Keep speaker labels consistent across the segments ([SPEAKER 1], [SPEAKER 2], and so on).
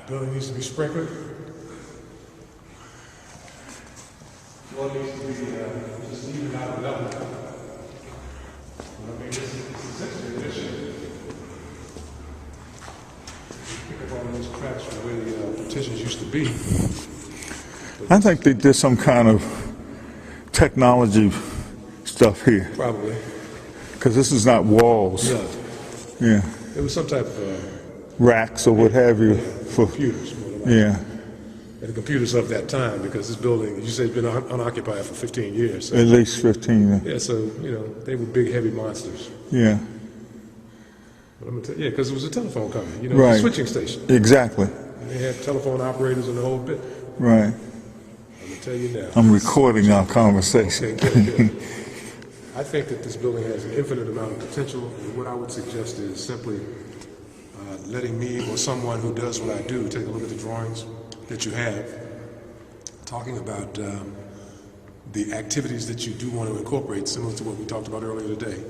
[SPEAKER 1] Building needs to be sprinkled. Floor needs to be just even out of level. I mean, it's essentially an issue. Pick up all those cracks from where the partitions used to be.
[SPEAKER 2] I think they did some kind of technology stuff here.
[SPEAKER 1] Probably.
[SPEAKER 2] Because this is not walls.
[SPEAKER 1] No.
[SPEAKER 2] Yeah.
[SPEAKER 1] It was some type of
[SPEAKER 2] Racks or what have you. For
[SPEAKER 1] computers.
[SPEAKER 2] yeah.
[SPEAKER 1] And the computers of that time, because this building, you say, it's been unoccupied for 15 years. So,
[SPEAKER 2] At least 15.
[SPEAKER 1] yeah, so, you know, they were big, heavy monsters.
[SPEAKER 2] Yeah.
[SPEAKER 1] But I'm gonna tell you, yeah, because it was a telephone company, you know,
[SPEAKER 2] Right.
[SPEAKER 1] a switching station.
[SPEAKER 2] Exactly.
[SPEAKER 1] And they had telephone operators and the whole bit.
[SPEAKER 2] Right.
[SPEAKER 1] I'm gonna tell you now.
[SPEAKER 2] I'm recording our conversation.
[SPEAKER 1] Okay, good, good. I think that this building has an infinite amount of potential, and what I would suggest is simply letting me or someone who does what I do take a look at the drawings that you have, talking about the activities that you do want to incorporate, similar to what we talked about earlier today,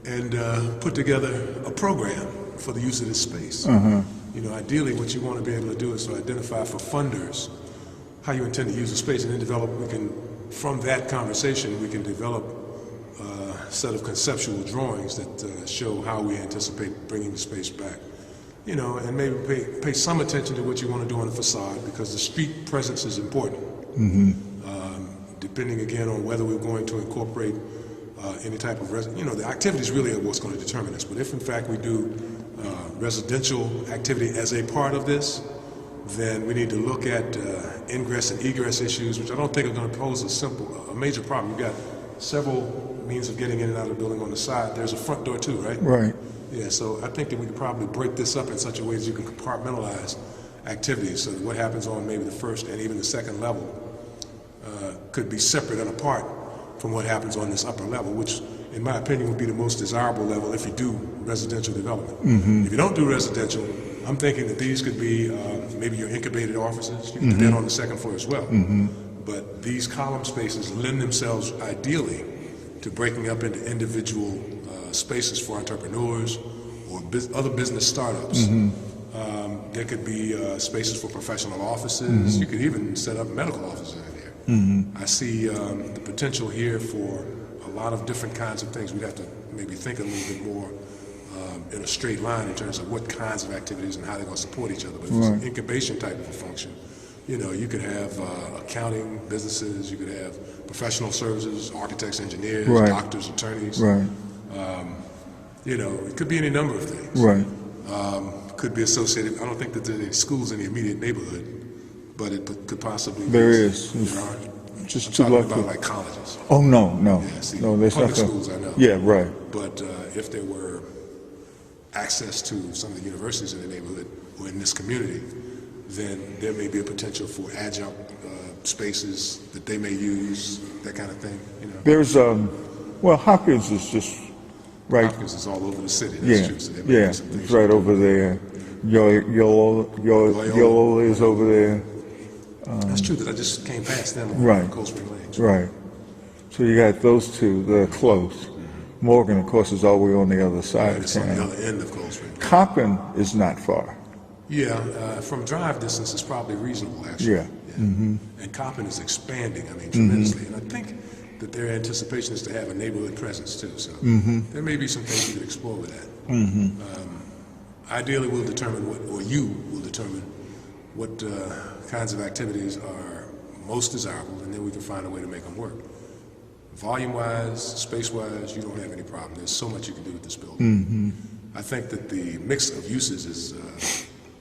[SPEAKER 1] and put together a program for the use of this space. You know, ideally what you want to be able to do is to identify for funders how you intend to use the space, and then develop, from that conversation, we can develop a set of conceptual drawings that show how we anticipate bringing the space back. You know, and maybe pay some attention to what you want to do on the facade, because the street presence is important. Depending again on whether we're going to incorporate any type of, you know, the activities really are what's going to determine this. But if in fact we do residential activity as a part of this, then we need to look at ingress and egress issues, which I don't think are going to pose a major problem. You've got several means of getting in and out of the building on the side. There's a front door too, right?
[SPEAKER 2] Right.
[SPEAKER 1] Yeah, so I think that we could probably break this up in such a way that you can compartmentalize activities, so that what happens on maybe the first and even the second level could be separate and apart from what happens on this upper level, which in my opinion would be the most desirable level if you do residential development. If you don't do residential, I'm thinking that these could be maybe your incubated offices. You can do that on the second floor as well. But these column spaces lend themselves ideally to breaking up into individual spaces for entrepreneurs or other business startups. There could be spaces for professional offices. You could even set up medical offices in here. I see the potential here for a lot of different kinds of things. We'd have to maybe think a little bit more in a straight line in terms of what kinds of activities and how they're going to support each other. But if it's an incubation type of a function, you know, you could have accounting businesses, you could have professional services, architects, engineers, doctors, attorneys. You know, it could be any number of things. Could be associated. I don't think that there are any schools in the immediate neighborhood, but it could possibly.
[SPEAKER 2] There is.
[SPEAKER 1] There are.
[SPEAKER 2] Just
[SPEAKER 1] I'm
[SPEAKER 2] too
[SPEAKER 1] talking
[SPEAKER 2] lucky.
[SPEAKER 1] about like colleges.
[SPEAKER 2] Oh no, no,
[SPEAKER 1] Yeah, see,
[SPEAKER 2] no. There's
[SPEAKER 1] public
[SPEAKER 2] nothing.
[SPEAKER 1] schools, I know.
[SPEAKER 2] Yeah, right.
[SPEAKER 1] But if there were access to some of the universities in the neighborhood or in this community, then there may be a potential for adjunct spaces that they may use, that kind of thing. You know,
[SPEAKER 2] There's well, Hopkins is just right.
[SPEAKER 1] Hopkins is all over the city. That's true. So there may
[SPEAKER 2] Yeah,
[SPEAKER 1] be some things
[SPEAKER 2] it's right over there. Yolo is over there.
[SPEAKER 1] That's true. That I just came past them
[SPEAKER 2] Right.
[SPEAKER 1] on Cold Spring Lane.
[SPEAKER 2] Right. So you got those two that are close. Morgan, of course, is all the way on the other side of
[SPEAKER 1] It's on the
[SPEAKER 2] town.
[SPEAKER 1] other end of Cold Spring.
[SPEAKER 2] Coppin is not far.
[SPEAKER 1] Yeah, from drive distance, it's probably reasonable, actually.
[SPEAKER 2] Yeah.
[SPEAKER 1] And Coppin is expanding, I mean, tremendously. And I think that their anticipation is to have a neighborhood presence, too. So there may be some things you could explore with that. Ideally, we'll determine what, or you will determine what kinds of activities are most desirable, and then we can find a way to make them work. Volume-wise, space-wise, you don't have any problem. There's so much you can do with this building. I think that the mix of uses is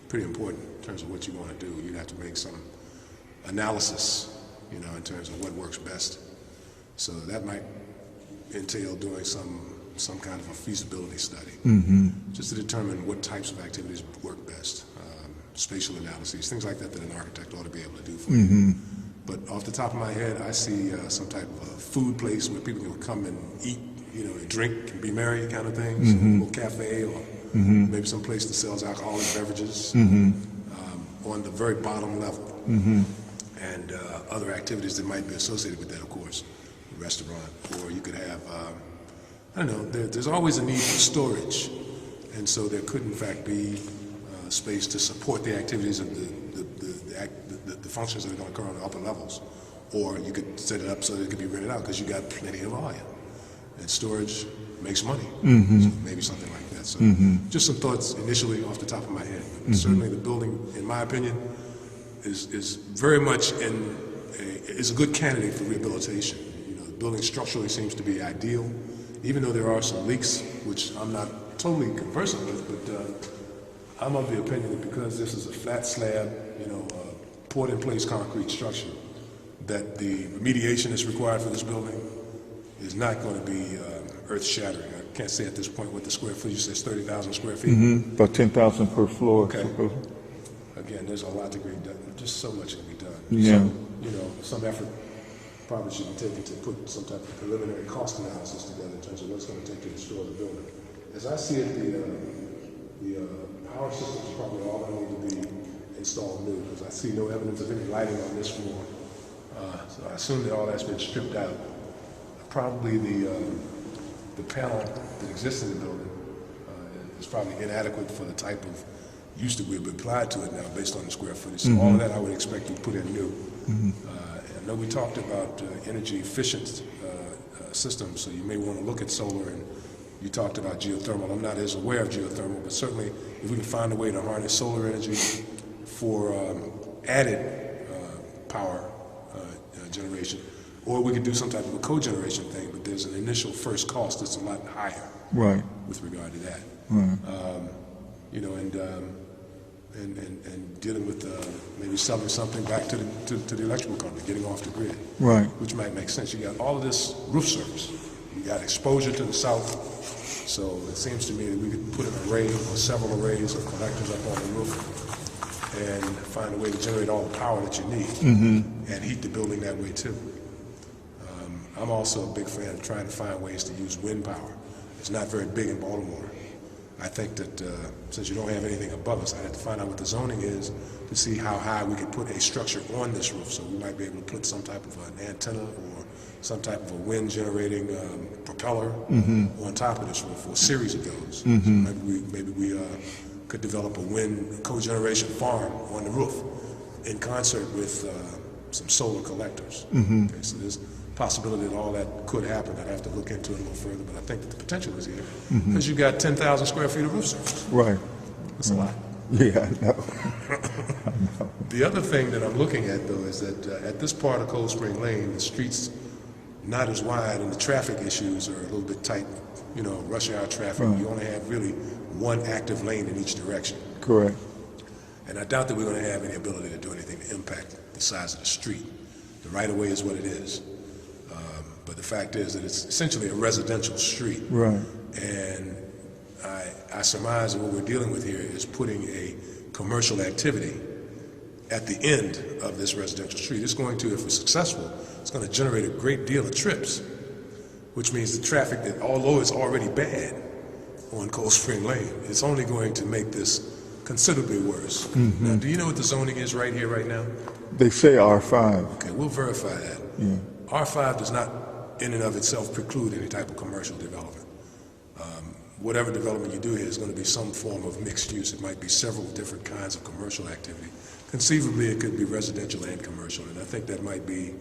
[SPEAKER 1] pretty important in terms of what you want to do. You'd have to make some analysis, you know, in terms of what works best. So that might entail doing some kind of a feasibility study, just to determine what types of activities work best. Spatial analyses, things like that an architect ought to be able to do for you. But off the top of my head, I see some type of a food place where people can come and eat, you know, and drink and be merry kind of thing. So a little cafe or maybe some place that sells alcoholic beverages on the very bottom level. And other activities that might be associated with that, of course, a restaurant. Or you could have, I don't know, there's always a need for storage. And so there could in fact be space to support the activities of the functions that are going to occur on the upper levels. Or you could set it up so that it could be rented out because you got plenty of volume. And storage makes money. So maybe something like that. So just some thoughts initially off the top of my head. But certainly the building, in my opinion, is very much is a good candidate for rehabilitation. You know, the building structurally seems to be ideal, even though there are some leaks, which I'm not totally conversant with, but I'm of the opinion that because this is a flat slab, poured-in-place concrete structure, that the remediation that's required for this building is not going to be earth-shattering. I can't say at this point what the square footage says, 30,000 square feet.
[SPEAKER 2] About 10,000 per floor.
[SPEAKER 1] Okay. Again, there's a lot to be done. Just so much can be done.
[SPEAKER 2] Yeah.
[SPEAKER 1] So, some effort probably should be taken to put some type of preliminary cost analysis together in terms of what's going to take to restore the building. As I see it, the power systems are probably all going to need to be installed new because I see no evidence of any lighting on this floor. So I assume that all that's been stripped out. Probably the panel that exists in the building is probably inadequate for the type of use that we've applied to it now based on the square footage. So all of that I would expect to put in new. I know we talked about energy efficient systems, so you may want to look at solar, and you talked about geothermal. I'm not as aware of geothermal, but certainly if we can find a way to harness solar energy for added power generation, or we could do some type of a cogeneration thing, but there's an initial first cost that's a lot higher with regard to that. And dealing with maybe selling something back to the electrical company, getting off the grid, which might make sense. You got all of this roof surface. You got exposure to the south, so it seems to me that we could put an array or several arrays of collectors up on the roof and find a way to generate all the power that you need and heat the building that way too. I'm also a big fan of trying to find ways to use wind power. It's not very big in Baltimore. I think that since you don't have anything above us, I'd have to find out what the zoning is to see how high we could put a structure on this roof. So we might be able to put some type of an antenna or some type of a wind-generating propeller on top of this roof, or a series of those. So maybe we could develop a wind cogeneration farm on the roof in concert with some solar collectors. Okay, so there's possibility that all that could happen. I'd have to look into it a little further, but I think that the potential is here because you got 10,000 square feet of roof surface. That's a lot.
[SPEAKER 2] Yeah, I know.
[SPEAKER 1] The other thing that I'm looking at, though, is that at this part of Cold Spring Lane, the street's not as wide and the traffic issues are a little bit tight. Rush hour traffic. You only have really one active lane in each direction.
[SPEAKER 2] Correct.
[SPEAKER 1] And I doubt that we're going to have any ability to do anything to impact the size of the street. The right-of-way is what it is. But the fact is that it's essentially a residential street. And I surmise that what we're dealing with here is putting a commercial activity at the end of this residential street. It's going to, if we're successful, it's going to generate a great deal of trips, which means the traffic that, although it's already bad on Cold Spring Lane, it's only going to make this considerably worse. Now, do you know what the zoning is right here, right now?
[SPEAKER 2] They say R5.
[SPEAKER 1] Okay, we'll verify that. R5 does not in and of itself preclude any type of commercial development. Whatever development you do here is going to be some form of mixed use. It might be several different kinds of commercial activity. Conceivably, it could be residential and commercial, and I think that might be